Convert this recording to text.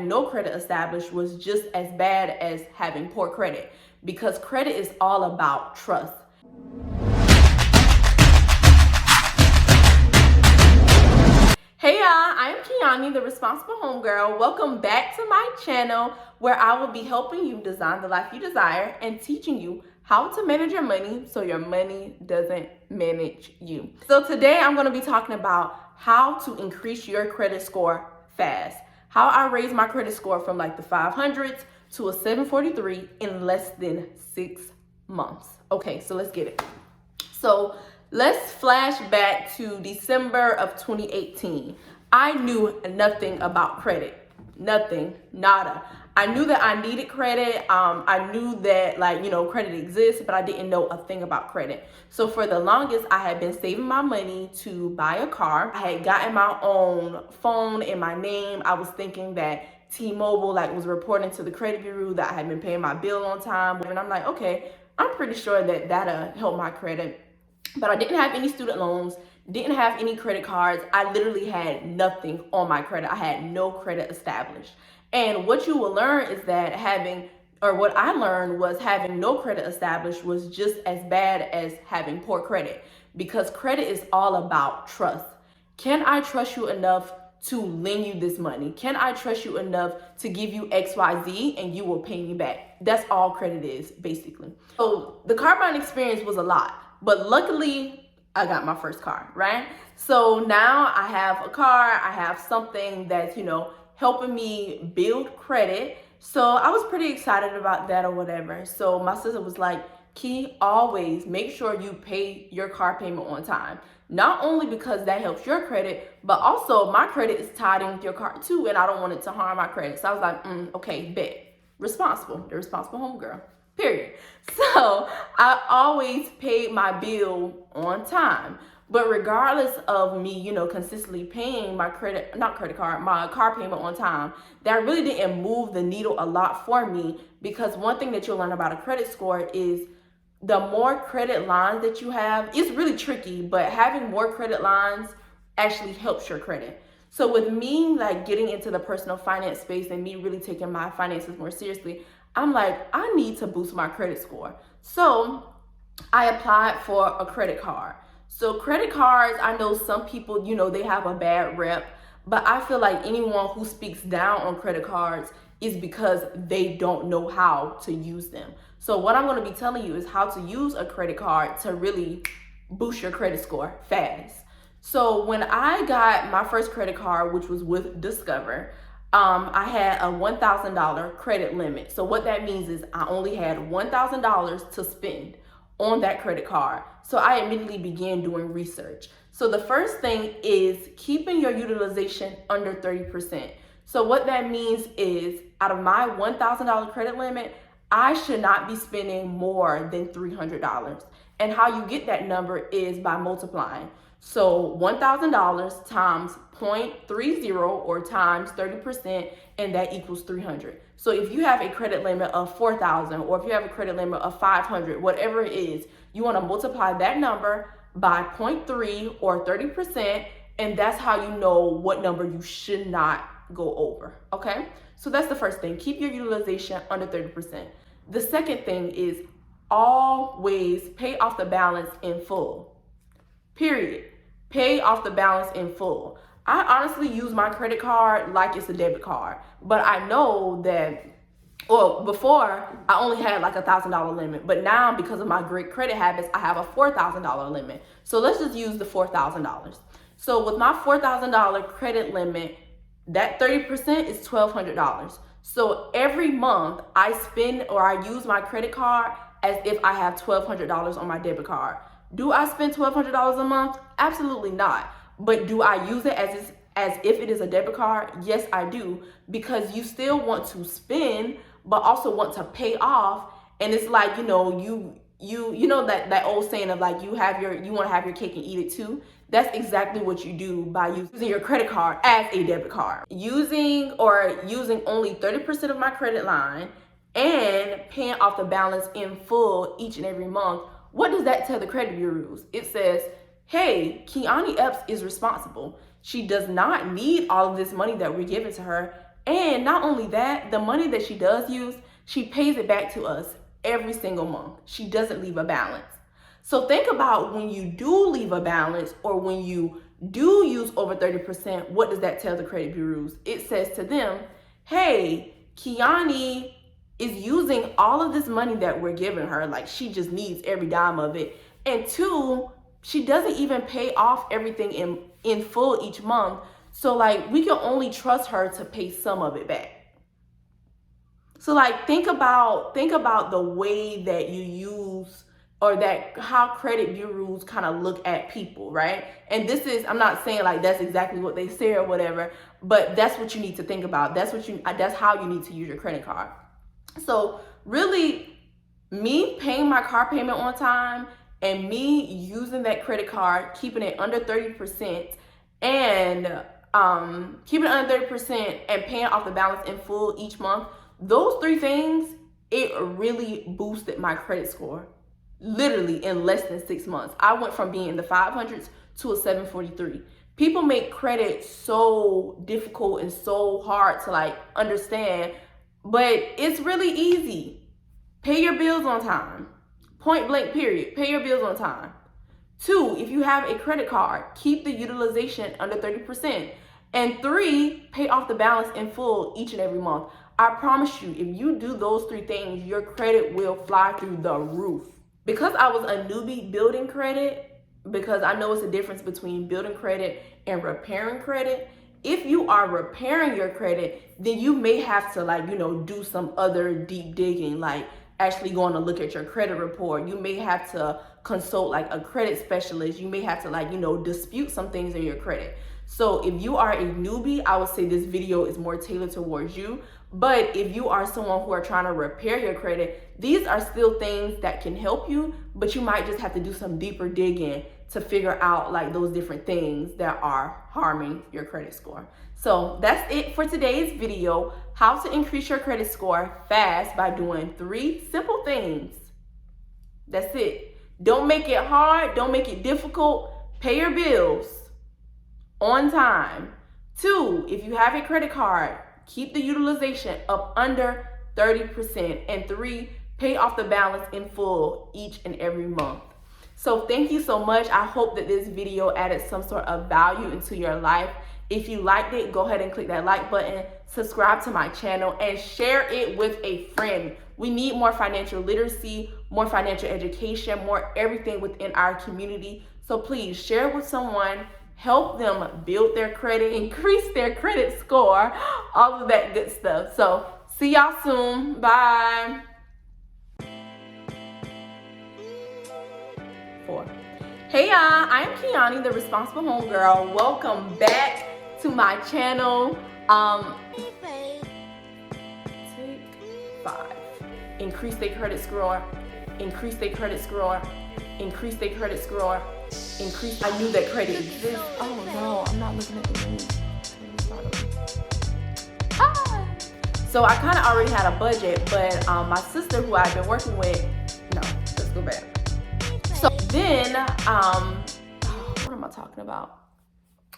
no credit established was just as bad as having poor credit, because credit is all about trust. Hey y'all, I am KIONNIE, the responsible homegirl. Welcome back to my channel, where I will be helping you design the life you desire and teaching you how to manage your money so your money doesn't manage you. So today I'm going to be talking about how to increase your credit score fast. How I raised my credit score from like the 500s to a 743 in less than 6 months. Okay, so let's get it. So let's flash back to December of 2018. I knew nothing about credit. Nothing, nada. I knew that I needed credit. I knew that credit exists, but I didn't know a thing about credit. So for the longest, I had been saving my money to buy a car. I had gotten my own phone in my name. I was thinking that T-Mobile was reporting to the credit bureau that I had been paying my bill on time. And I'm like, okay, I'm pretty sure that that'll help my credit. But I didn't have any student loans, didn't have any credit cards. I literally had nothing on my credit. I had no credit established. And what you will learn is that what I learned was having no credit established was just as bad as having poor credit, because credit is all about trust. Can I trust you enough to lend you this money? Can I trust you enough to give you XYZ and you will pay me back? That's all credit is, basically. So the car buying experience was a lot, but luckily I got my first car, right? So now I have a car, I have something that's, helping me build credit. So I was pretty excited about that or whatever. So my sister was like, Key, always make sure you pay your car payment on time. Not only because that helps your credit, but also my credit is tied in with your car too, and I don't want it to harm my credit. So I was like, okay, bet. The responsible homegirl, period. So I always paid my bill on time. But regardless of me, consistently paying my my car payment on time, that really didn't move the needle a lot for me, because one thing that you'll learn about a credit score is the more credit lines that you have, it's really tricky, but having more credit lines actually helps your credit. So with me getting into the personal finance space and me really taking my finances more seriously, I'm like, I need to boost my credit score. So I applied for a credit card. So credit cards, I know some people, they have a bad rep, but I feel like anyone who speaks down on credit cards is because they don't know how to use them. So what I'm going to be telling you is how to use a credit card to really boost your credit score fast. So when I got my first credit card, which was with Discover, I had a $1,000 credit limit. So what that means is I only had $1,000 to spend on that credit card. So I immediately began doing research. So the first thing is keeping your utilization under 30%. So what that means is out of my $1,000 credit limit, I should not be spending more than $300. And how you get that number is by multiplying. So $1,000 times 0.30 or times 30%, and that equals 300. So if you have a credit limit of 4,000, or if you have a credit limit of 500, whatever it is, you want to multiply that number by 0.3 or 30%, and that's how you know what number you should not go over, okay? So that's the first thing. Keep your utilization under 30%. The second thing is always pay off the balance in full. Period. Pay off the balance in full. I honestly use my credit card like it's a debit card, but I know that, before I only had a $1,000 limit, but now because of my great credit habits, I have a $4,000 limit. So let's just use the $4,000. So with my $4,000 credit limit, that 30% is $1,200. So every month I spend or I use my credit card as if I have $1,200 on my debit card. Do I spend $1,200 a month? Absolutely not. But do I use it as if it is a debit card? Yes, I do, because you still want to spend, but also want to pay off. And it's like, you know that old saying of you want to have your cake and eat it too. That's exactly what you do by using your credit card as a debit card. Using only 30% of my credit line and paying off the balance in full each and every month. What does that tell the credit bureaus? It says, hey, KIONNIE-THE is responsible. She does not need all of this money that we're giving to her, And not only that, the money that she does use, she pays it back to us every single month. She doesn't leave a balance. So think about when you do leave a balance, or when you do use over 30%, what does that tell the credit bureaus? It says to them, hey, Kionni is using all of this money that we're giving her, like she just needs every dime of it. And two, she doesn't even pay off everything in full each month. So like we can only trust her to pay some of it back. So like think about the way that you use, or that how credit bureaus kind of look at people, right? And this is, I'm not saying like that's exactly what they say or whatever, but that's what you need to think about. That's how you need to use your credit card. So really, me paying my car payment on time and me using that credit card, keeping it under 30%, and keeping it under 30% and paying off the balance in full each month, those three things, it really boosted my credit score. Literally in less than 6 months, I went from being in the 500s to a 743. People make credit so difficult and so hard to like understand, but it's really easy. Pay your bills on time. Point blank period. Pay your bills on time. 2, if you have a credit card, keep the utilization under 30%. And 3, pay off the balance in full each and every month. I promise you, if you do those 3 things, your credit will fly through the roof. Because I was a newbie building credit, because I know it's a difference between building credit and repairing credit. If you are repairing your credit, then you may have to like, do some other deep digging, like actually going to look at your credit report. You may have to consult like a credit specialist. You may have to like, dispute some things in your credit. So if you are a newbie, I would say this video is more tailored towards you. But if you are someone who are trying to repair your credit, these are still things that can help you, but you might just have to do some deeper digging to figure out like those different things that are harming your credit score. So that's it for today's video, how to increase your credit score fast by doing 3 simple things. That's it. Don't make it hard. Don't make it difficult. Pay your bills on time. 2, if you have a credit card, keep the utilization up under 30%. And 3, pay off the balance in full each and every month. So thank you so much. I hope that this video added some sort of value into your life. If you liked it, go ahead and click that like button, subscribe to my channel, and share it with a friend. We need more financial literacy, more financial education, more everything within our community. So please share it with someone. Help them build their credit, increase their credit score, all of that good stuff. So see y'all soon. Bye. 4. Hey y'all, I am Kionni, the responsible homegirl. Welcome back to my channel. Take 5. Increase their credit score. Increase their credit score. Increase their credit score. Increase. I knew that credit exists. Oh no, I'm not looking at the news. So I kind of already had a budget, but my sister, who I've been working with, no, let's go back. So then, what am I talking about?